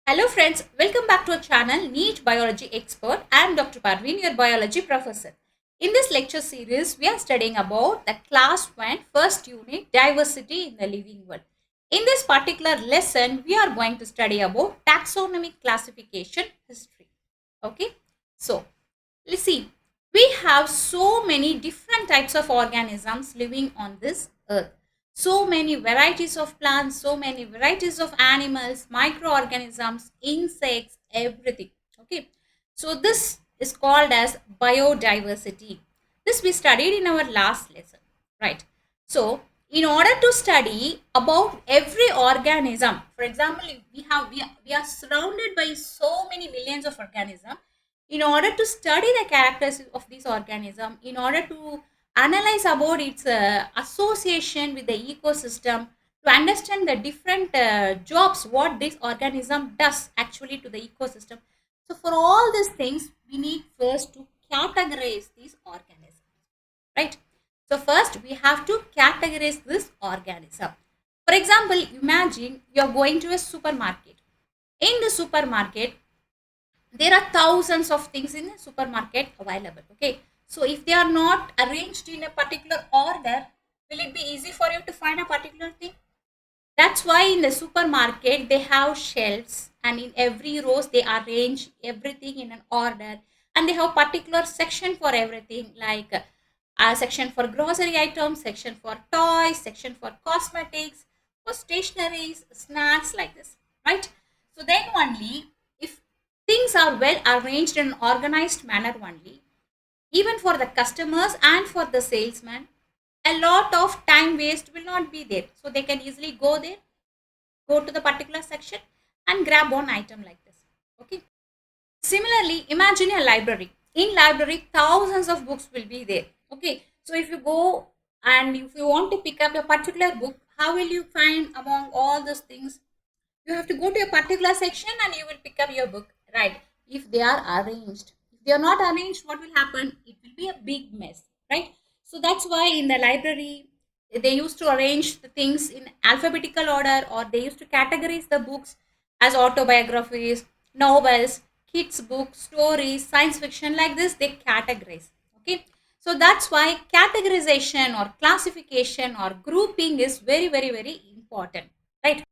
Hello friends, welcome back to our channel NEET Biology Expert. I am Dr. Parveen, your biology professor. In this lecture series, we are studying about the class 1 first unit diversity in the living world. In this particular lesson, we are going to study about taxonomic classification history. Okay, so let's see. We have so many different types of organisms living on this earth. So many varieties of plants, so many varieties of animals, microorganisms, insects, everything. Okay, so this is called as biodiversity. This we studied in our last lesson, right? So in order to study about every organism, for example, we are surrounded by so many millions of organisms. In order to study the characters of this organism, in order to analyze about its association with the ecosystem, to understand the different jobs what this organism does actually to the ecosystem. So for all these things, we need first to categorize these organisms, right? So first we have to categorize this organism. For example, imagine you are going to a supermarket. In the supermarket, there are thousands of things in the supermarket available. Okay, so if they are not arranged in a particular order, will it be easy for you to find a particular thing? That's why in the supermarket they have shelves, and in every rows they arrange everything in an order, and they have particular section for everything, like a section for grocery items, section for toys, section for cosmetics, for stationaries, snacks, like this, right? So then only, if things are well arranged in an organized manner only, even for the customers and for the salesman, a lot of time waste will not be there. So they can easily go there, go to the particular section and grab one item like this. Okay. Similarly, imagine a library. In library, thousands of books will be there. Okay. So if you go and if you want to pick up a particular book, how will you find among all those things? You have to go to a particular section and you will pick up your book, right? If they are arranged. If they are not arranged, what will happen? It will be a big mess, right? So that's why in the library, they used to arrange the things in alphabetical order, or they used to categorize the books as autobiographies, novels, kids books, stories, science fiction, like this they categorize. Okay, so that's why categorization or classification or grouping is very important, right?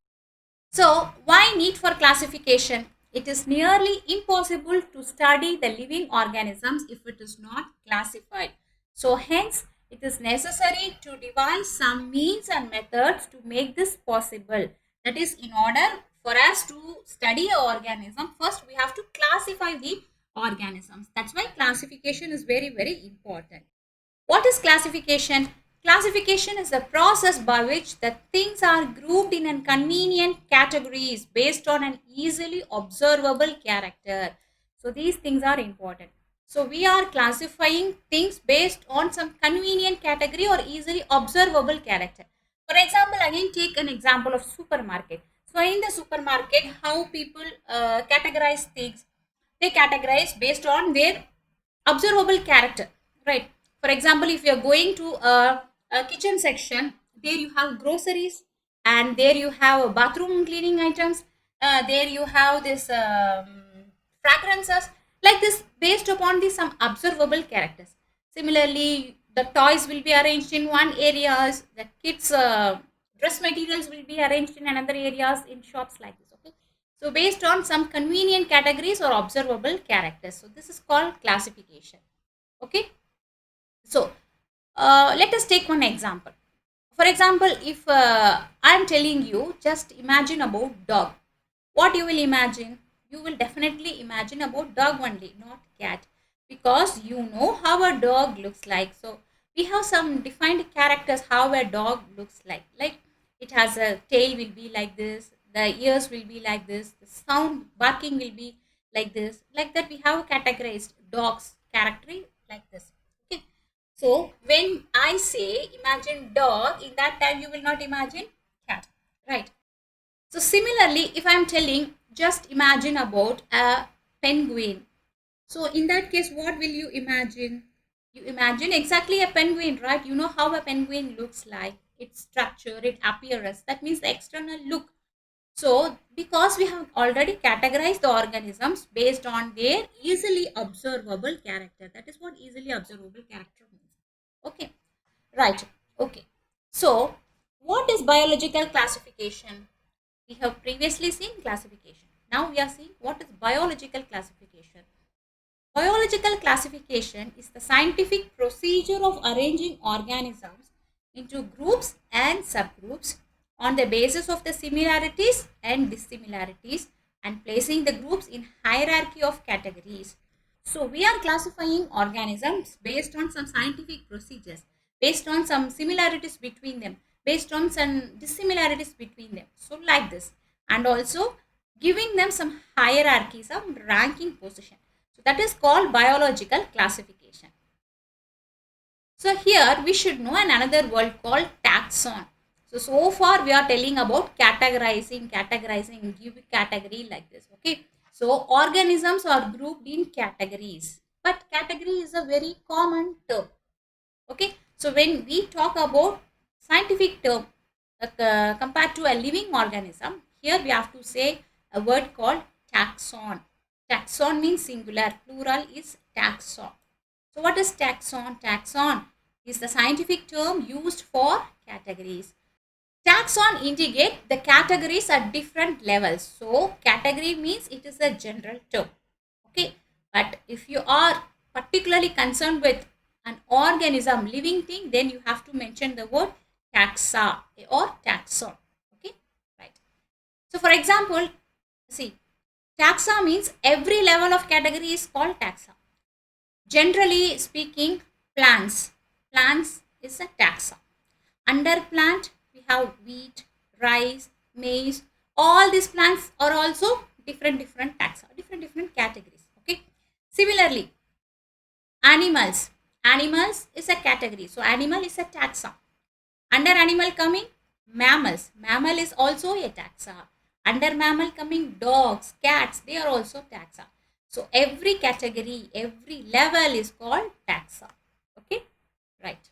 So, why need for classification? It is nearly impossible to study the living organisms if it is not classified. So, hence, it is necessary to devise some means and methods to make this possible. That is, in order for us to study an organism, first we have to classify the organisms. That's why classification is very important. What is classification? Classification is the process by which the things are grouped in convenient categories based on an easily observable character. So these things are important. So we are classifying things based on some convenient category or easily observable character. For example, again take an example of supermarket. So in the supermarket, how people categorize things? They categorize based on their observable character, right? For example, if you are going to a kitchen section, there you have groceries, and there you have bathroom cleaning items, there you have this fragrances, like this, based upon the some observable characters. Similarly, the toys will be arranged in one areas, the kids dress materials will be arranged in another areas in shops, like this. Okay, so based on some convenient categories or observable characters. So this is called classification. Okay. So let us take one example. For example, if I am telling you, just imagine about dog. What you will imagine? You will definitely imagine about dog only, not cat, because you know how a dog looks like. So we have some defined characters how a dog looks like. Like it has a tail will be like this, the ears will be like this, the sound barking will be like this. Like that, we have categorized dogs character like this. Okay. So when I say imagine dog, in that time you will not imagine cat, right? So similarly, if I am telling, just imagine about a penguin. So in that case, what will you imagine? You imagine exactly a penguin, right? You know how a penguin looks like, its structure, its appearance. That means the external look. So, because we have already categorized the organisms based on their easily observable character. That is what easily observable character means. Okay, right. Okay. So, what is biological classification? We have previously seen classification. Now we are seeing what is biological classification. Biological classification is the scientific procedure of arranging organisms into groups and subgroups on the basis of the similarities and dissimilarities and placing the groups in hierarchy of categories. So we are classifying organisms based on some scientific procedures, based on some similarities between them, based on some dissimilarities between them. So like this, and also giving them some hierarchy, some ranking position. So that is called biological classification. So here we should know another word called taxon. So far we are telling about categorizing, give category like this. Okay. So organisms are grouped in categories. But category is a very common term. Okay. So when we talk about scientific term compared to a living organism, here we have to say a word called taxon. Taxon means singular, plural is taxon. So what is taxon? Taxon is the scientific term used for categories. Taxon indicate the categories at different levels. So category means it is a general term. Okay. But if you are particularly concerned with an organism, living thing, then you have to mention the word taxa or taxon. Okay. Right. So for example, see, taxa means every level of category is called taxa. Generally speaking, plants. Plants is a taxa. Under plant, we have wheat, rice, maize. All these plants are also different taxa, different categories. Okay. Similarly, animals. Animals is a category. So animal is a taxa. Under animal coming mammals. Mammal is also a taxa. Under mammal coming dogs, cats, they are also taxa. So every category, every level is called taxa. Okay, right.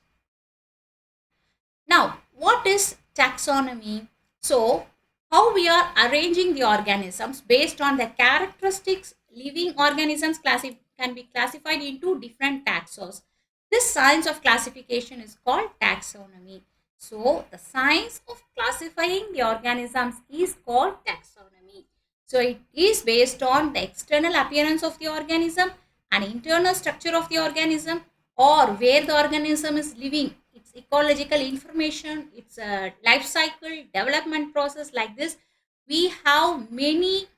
Now, what is taxonomy? So, how we are arranging the organisms based on the characteristics living organisms can be classified into different taxons. This science of classification is called taxonomy. So, the science of classifying the organisms is called taxonomy. So, it is based on the external appearance of the organism and internal structure of the organism or where the organism is living, its ecological information, its life cycle, development process like this. We have many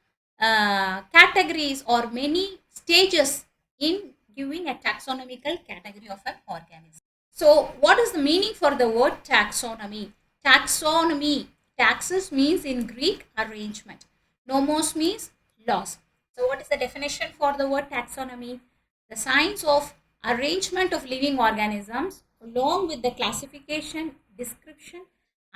categories or many stages in giving a taxonomical category of an organism. So, what is the meaning for the word taxonomy? Taxonomy, taxes means in Greek arrangement. Nomos means laws. So, what is the definition for the word taxonomy? The science of arrangement of living organisms along with the classification, description,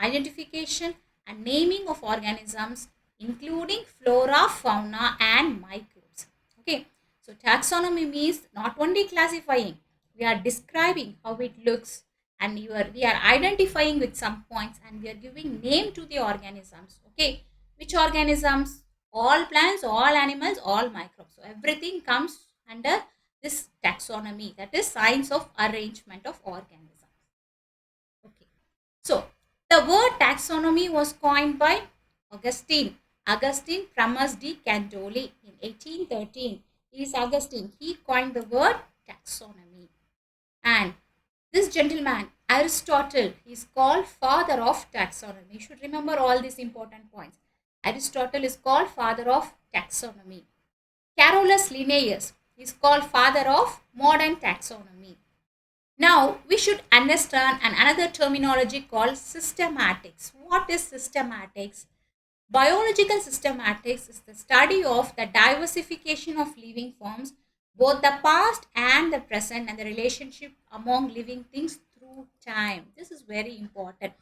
identification and naming of organisms including flora, fauna and microbes. Okay. So, taxonomy means not only classifying, we are describing how it looks and we are identifying with some points and we are giving name to the organisms. Okay, which organisms? All plants, all animals, all microbes. So everything comes under this taxonomy, that is science of arrangement of organisms. Okay, so the word taxonomy was coined by Augustine Pramas de Candolle in 1813. He is Augustine. He coined the word taxonomy. And this gentleman, Aristotle, is called father of taxonomy. You should remember all these important points. Aristotle is called father of taxonomy. Carolus Linnaeus is called father of modern taxonomy. Now, we should understand another terminology called systematics. What is systematics? Biological systematics is the study of the diversification of living forms, both the past and the present, and the relationship among living things through time. This is very important.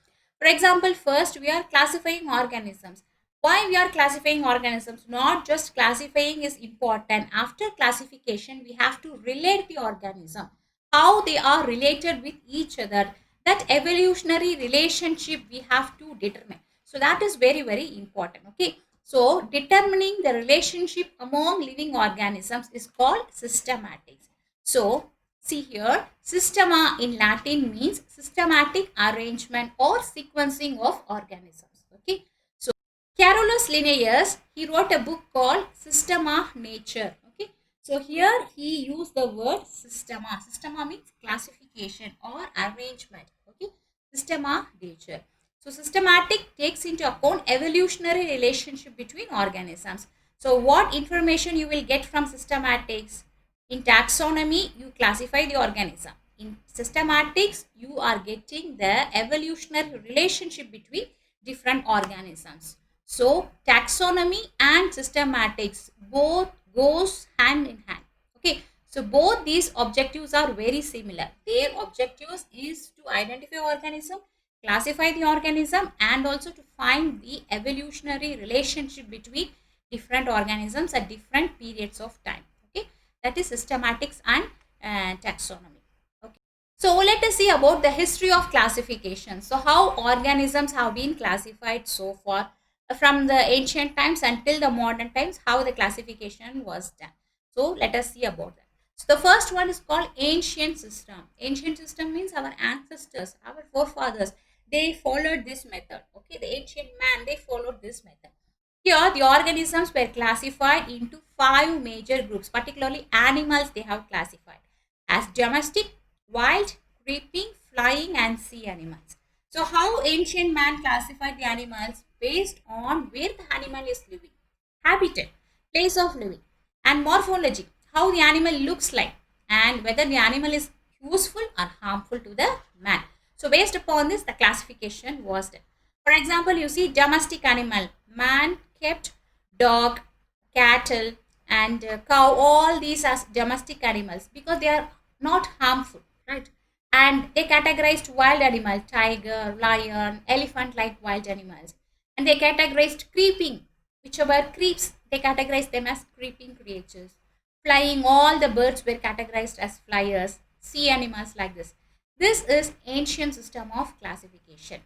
For example, first we are classifying organisms. Why we are classifying organisms? Not just classifying is important. After classification, we have to relate the organism, how they are related with each other. That evolutionary relationship we have to determine. So that is very, very important. Okay. So determining the relationship among living organisms is called systematics. So see here, systema in Latin means systematic arrangement or sequencing of organisms. Okay. So Carolus Linnaeus, he wrote a book called Systema Nature. Okay. So here he used the word systema. Systema means classification or arrangement. Okay. Systema nature. So systematic takes into account evolutionary relationship between organisms. So what information you will get from systematics? In taxonomy, you classify the organism. In systematics, you are getting the evolutionary relationship between different organisms. So taxonomy and systematics both goes hand in hand. Okay. So both these objectives are very similar. Their objectives is to identify organism, classify the organism, and also to find the evolutionary relationship between different organisms at different periods of time. Okay, that is systematics and taxonomy. Okay, so let us see about the history of classification. So how organisms have been classified so far from the ancient times until the modern times, how the classification was done. So let us see about that. So the first one is called ancient system. Ancient system means our ancestors, our forefathers, they followed this method. Okay, the ancient man, they followed this method. Here the organisms were classified into 5 major groups, particularly animals they have classified as domestic, wild, creeping, flying and sea animals. So how ancient man classified the animals? Based on where the animal is living, habitat, place of living, and morphology, how the animal looks like, and whether the animal is useful or harmful to the man. So based upon this, the classification was done. For example, you see domestic animal, man kept dog, cattle and cow, all these as domestic animals because they are not harmful, right? And they categorized wild animal, tiger, lion, elephant like wild animals. And they categorized creeping, whichever creeps, they categorized them as creeping creatures. Flying, all the birds were categorized as flyers, sea animals like this. This is ancient system of classification.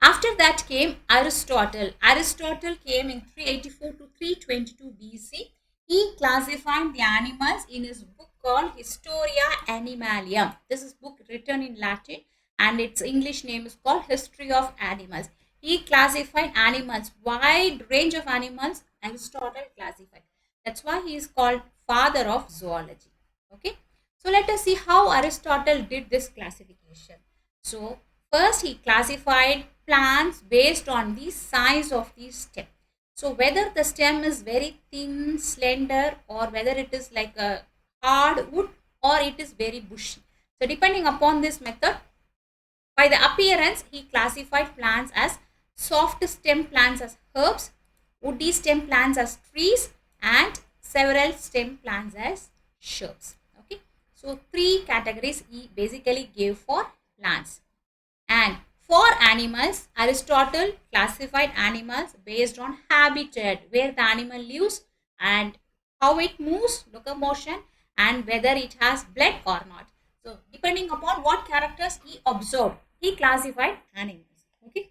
After that came Aristotle. Aristotle came in 384 to 322 BC. He classified the animals in his book called Historia Animalium. This is book written in Latin and its English name is called History of Animals. He classified animals, wide range of animals Aristotle classified. That's why he is called father of zoology. Okay. So let us see how Aristotle did this classification. So first he classified plants based on the size of the stem. So whether the stem is very thin, slender, or whether it is like a hard wood or it is very bushy. So depending upon this method, by the appearance, he classified plants as soft stem plants as herbs, woody stem plants as trees, and several stem plants as shrubs. Okay. So 3 categories he basically gave for plants. And for animals, Aristotle classified animals based on habitat, where the animal lives and how it moves, locomotion, and whether it has blood or not. So depending upon what characters he observed, he classified animals. Okay.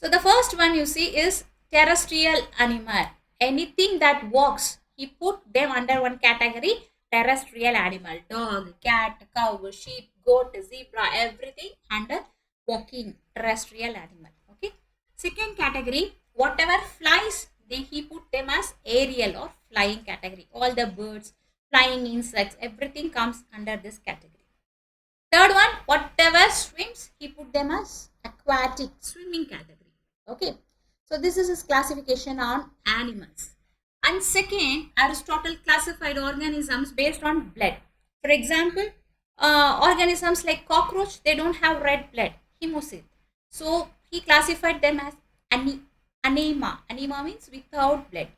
So the first one you see is terrestrial animal. Anything that walks, he put them under one category, terrestrial animal. Dog, cat, cow, sheep, goat, zebra, everything under walking terrestrial animal. Okay. Second category, whatever flies, he put them as aerial or flying category. All the birds, flying insects, everything comes under this category. Third one, whatever swims, he put them as aquatic, swimming category. Okay. So this is his classification on animals. And second, Aristotle classified organisms based on blood. For example, organisms like cockroach, they don't have red blood, hemocyte. So he classified them as anema. Anema means without blood.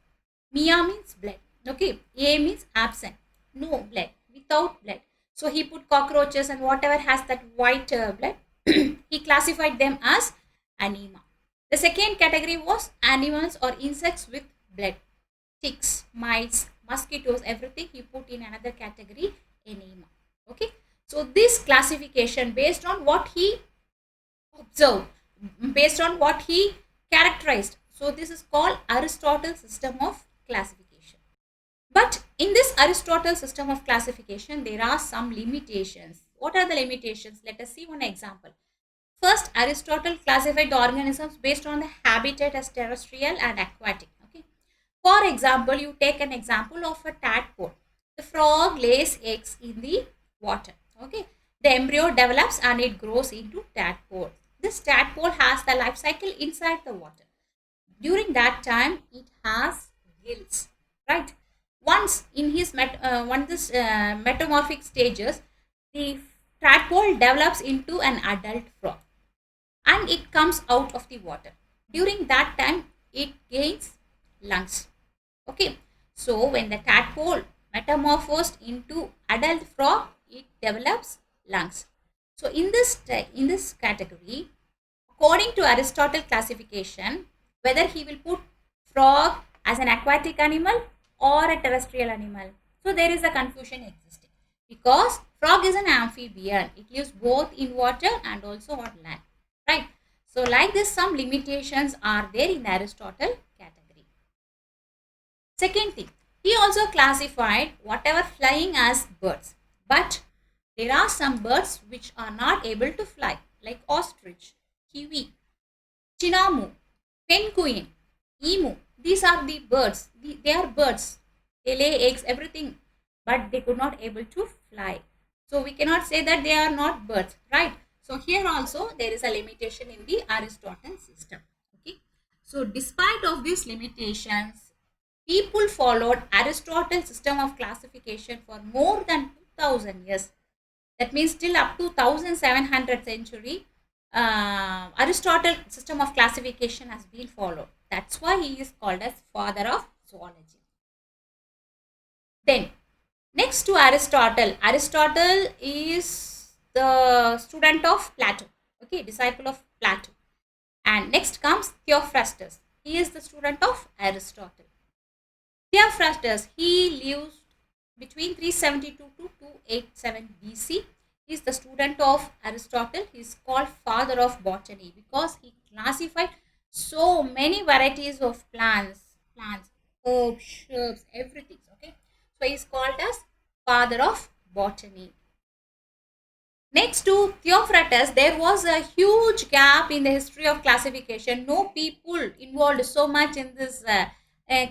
Mia means blood. Okay. A means absent. No blood. Without blood. So he put cockroaches and whatever has that white blood, he classified them as anema. The second category was animals or insects with blood. Ticks, mites, mosquitoes, everything he put in another category, anema. Okay. So this classification based on what he observed, based on what he characterized. So this is called Aristotle's system of classification. But in this Aristotle system of classification, there are some limitations. What are the limitations? Let us see one example. First, Aristotle classified the organisms based on the habitat as terrestrial and aquatic. Okay. For example, you take an example of a tadpole. The frog lays eggs in the water. Okay. The embryo develops and it grows into tadpole. This tadpole has the life cycle inside the water. During that time, it has gills, right? Once in his metamorphic stages, the tadpole develops into an adult frog and it comes out of the water. During that time, it gains lungs. Okay, so when the tadpole metamorphosed into adult frog, it develops lungs. So in this category, according to Aristotle classification, whether he will put frog as an aquatic animal or a terrestrial animal. So there is a confusion existing because frog is an amphibian. It lives both in water and also on land, right? So like this, some limitations are there in the Aristotle category. Second thing, he also classified whatever flying as birds, but there are some birds which are not able to fly, like ostrich, kiwi, chinamu, penguin, emu. These are the birds. They are birds. They lay eggs, everything, but they could not able to fly. So we cannot say that they are not birds, right? So here also there is a limitation in the Aristotle system. Okay. So despite of these limitations, people followed Aristotle's system of classification for more than 2000 years. That means till up to 1700th century, Aristotle system of classification has been followed. That's why he is called as father of zoology. Then next to Aristotle, Aristotle is the student of Plato. Okay, disciple of Plato. And next comes Theophrastus. He is the student of Aristotle. Theophrastus, he lived between 372 to 287 BC. He is the student of Aristotle. He is called father of botany because he classified so many varieties of plants, herbs, shrubs, everything. Okay, so he is called as father of botany. Next to Theophrastus, there was a huge gap in the history of classification. No people involved so much in this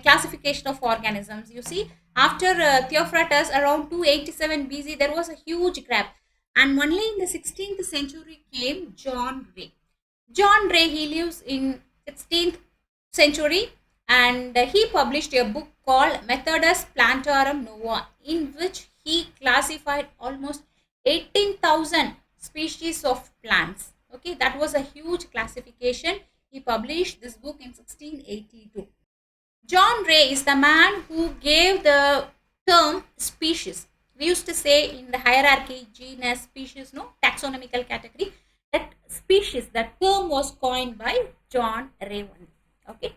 classification of organisms. You see, after Theophrastus around 287 BC, there was a huge gap. And only in the 16th century came John Ray. John Ray, he lives in 16th century and he published a book called Methodus Plantarum Nova, in which he classified almost 18,000 species of plants. Okay, that was a huge classification. He published this book in 1682. John Ray is the man who gave the term species. We used to say in the hierarchy, genus, species, no, taxonomical category, that species, that term was coined by John Ray only. Okay.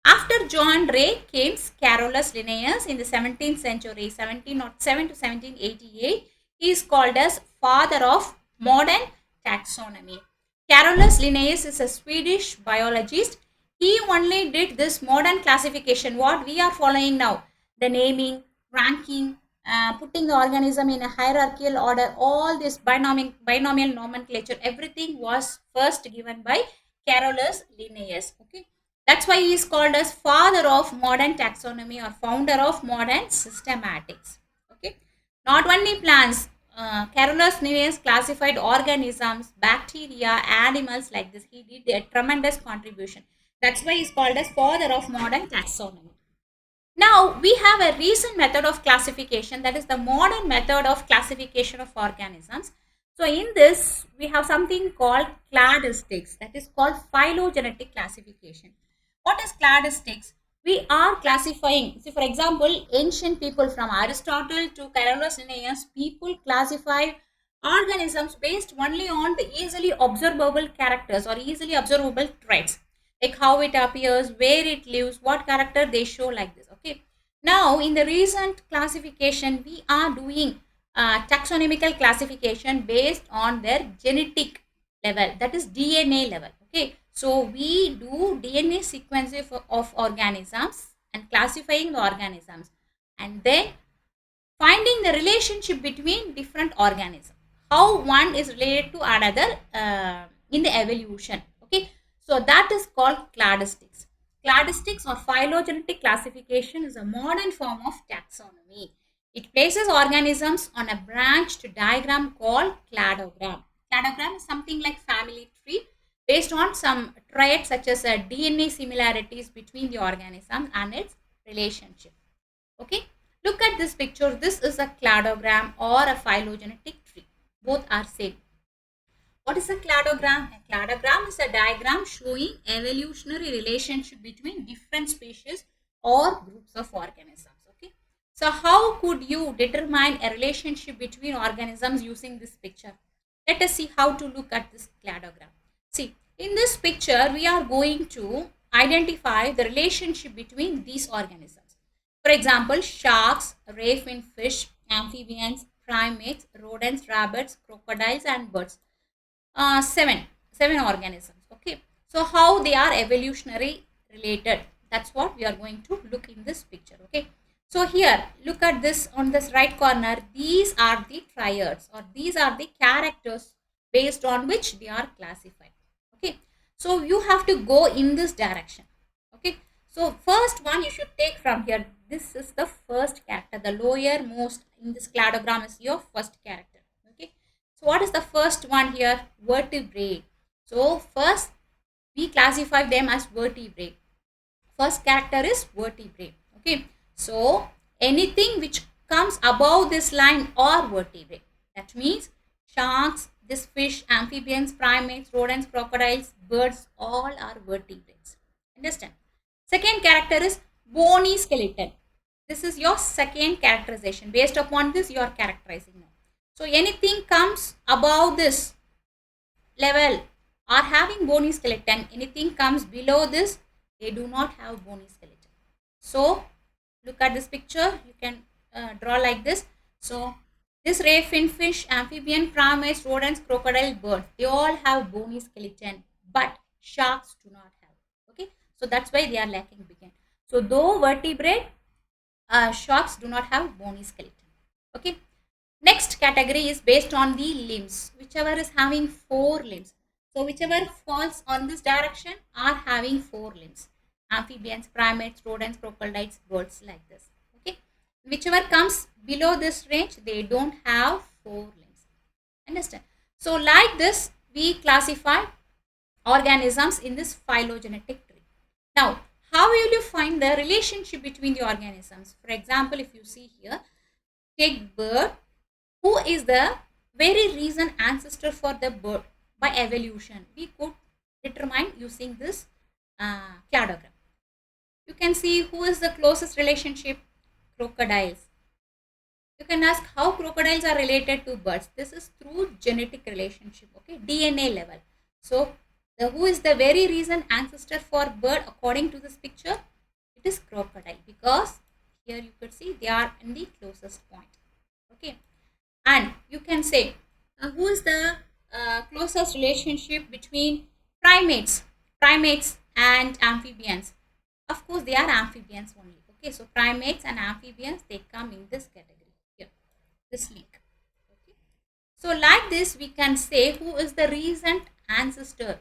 After John Ray came Carolus Linnaeus in the 17th century, 1707 to 1788. He is called as father of modern taxonomy. Carolus Linnaeus is a Swedish biologist. He only did this modern classification, what we are following now, the naming, ranking, putting the organism in a hierarchical order, all this binomial nomenclature, everything was first given by Carolus Linnaeus. Okay, that's why he is called as father of modern taxonomy or founder of modern systematics. Okay, not only plants, Carolus Linnaeus classified organisms, bacteria, animals, like this. He did a tremendous contribution. That's why he is called as father of modern taxonomy. Now we have a recent method of classification, that is the modern method of classification of organisms. So in this we have something called cladistics, that is called phylogenetic classification. What is cladistics? We are classifying, see for example, ancient people from Aristotle to Carolus Linnaeus, people classify organisms based only on the easily observable characters or easily observable traits, like how it appears, where it lives, what character they show, like this. Okay, now in the recent classification we are doing taxonomical classification based on their genetic level, that is DNA level. Okay, So we do DNA sequencing of organisms and classifying the organisms, and then finding the relationship between different organisms, how one is related to another in the evolution. Okay, so that is called cladistics. Cladistics or phylogenetic classification is a modern form of taxonomy. It places organisms on a branched diagram called cladogram. Cladogram is something like family tree based on some traits such as DNA similarities between the organism and its relationship. Okay, look at this picture. This is a cladogram or a phylogenetic tree. Both are same. What is a cladogram? A cladogram is a diagram showing evolutionary relationship between different species or groups of organisms. Okay, so how could you determine a relationship between organisms using this picture? Let us see how to look at this cladogram. See, in this picture we are going to identify the relationship between these organisms. For example, sharks, ray fin fish, amphibians, primates, rodents, rabbits, crocodiles, and birds. Seven organisms. Okay, so how they are evolutionary related, that's what we are going to look in this picture. Okay, so here look at this on this right corner. These are the triads, or these are the characters based on which they are classified. Okay, so you have to go in this direction. Okay, so first one you should take from here. This is the first character, the lower most in this cladogram is your first character. Okay, so what is the first one here? Vertebrate. So first we classify them as vertebrate. First character is vertebrate. Okay, so anything which comes above this line are vertebrate. That means sharks, this fish, amphibians, primates, rodents, crocodiles, birds, all are vertebrates. Understand? Second character is bony skeleton. This is your second characterization. Based upon this you are characterizing now. So anything comes above this level are having bony skeleton. Anything comes below this, they do not have bony skeleton. So look at this picture. You can draw like this. So this ray fin fish, amphibian, primates, rodents, crocodile, bird, they all have bony skeleton, but sharks do not have. Okay, so that's why they are lacking begin. So though vertebrate, sharks do not have bony skeleton. Okay, next category is based on the limbs, whichever is having four limbs. So whichever falls on this direction are having four limbs. Amphibians, primates, rodents, crocodiles, birds, like this. Okay, whichever comes below this range, they don't have four limbs. Understand? So like this we classify organisms in this phylogenetic tree. Now how will you find the relationship between the organisms? For example, if you see here, take bird. Who is the very recent ancestor for the bird by evolution? We could determine using this cladogram. You can see who is the closest relationship. Crocodiles. You can ask how crocodiles are related to birds. This is through genetic relationship. Okay, DNA level. So who is the very recent ancestor for bird according to this picture? It is crocodile, because here you could see they are in the closest point. Okay, and you can say who is the closest relationship between primates and amphibians? Of course they are amphibians only. Okay, so primates and amphibians, they come in this category here, this link. Okay, so like this we can say who is the recent ancestor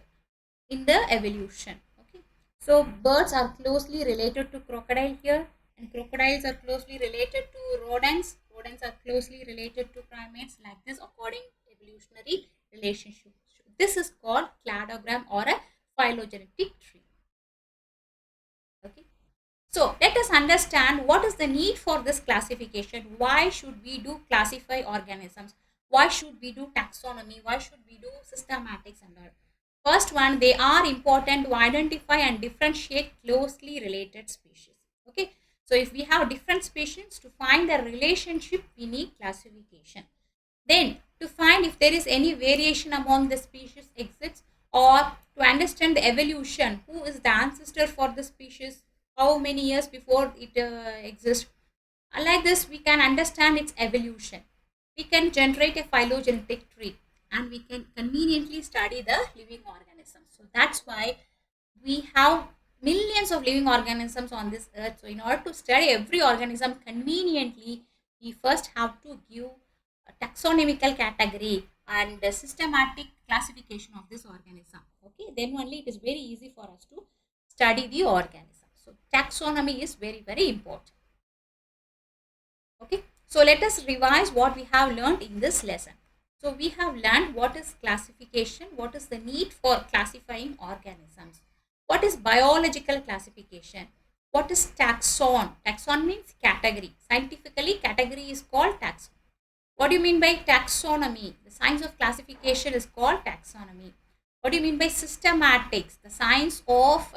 in the evolution. Okay, so birds are closely related to crocodile here, and crocodiles are closely related to rodents. Rodents are closely related to primates, like this according to evolutionary relationship. This is called cladogram or a phylogenetic tree. Okay, so let us understand what is the need for this classification. Why should we do classify organisms? Why should we do taxonomy? Why should we do systematics and all? First one, they are important to identify and differentiate closely related species. Okay, so if we have different species, to find the relationship we need classification. Then to find if there is any variation among the species exists, or to understand the evolution, who is the ancestor for the species, how many years before it exists. Like this we can understand its evolution. We can generate a phylogenetic tree, and we can conveniently study the living organism. organisms. So that's why we have millions of living organisms on this earth. So in order to study every organism conveniently, we first have to give a taxonomical category and a systematic classification of this organism. Okay, then only it is very easy for us to study the organism. So taxonomy is very, very important. Okay, so let us revise what we have learned in this lesson. So we have learned what is classification, what is the need for classifying organisms, what is biological classification, what is taxon. Taxon means category. Scientifically, category is called taxon. What do you mean by taxonomy? The science of classification is called taxonomy. What do you mean by systematics? The science of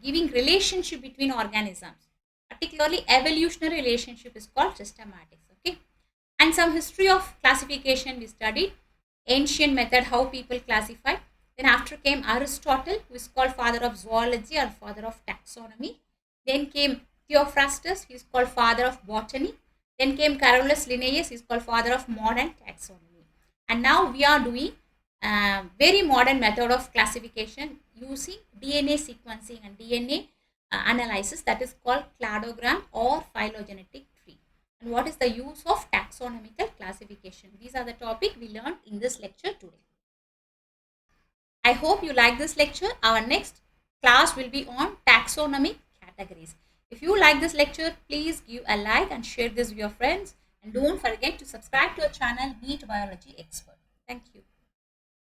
giving relationship between organisms, particularly evolutionary relationship, is called systematics. Okay, and some history of classification we studied, ancient method, how people classify. Then after came Aristotle, who is called father of zoology or father of taxonomy. Then came Theophrastus, he is called father of botany. Then came Carolus Linnaeus, he is called father of modern taxonomy. And now we are doing very modern method of classification using DNA sequencing and DNA analysis, that is called cladogram or phylogenetic tree. And what is the use of taxonomical classification? These are the topic we learned in this lecture today. I hope you like this lecture. Our next class will be on taxonomic categories. If you like this lecture, please give a like and share this with your friends. And don't forget to subscribe to our channel, NEET Biology Expert. Thank you.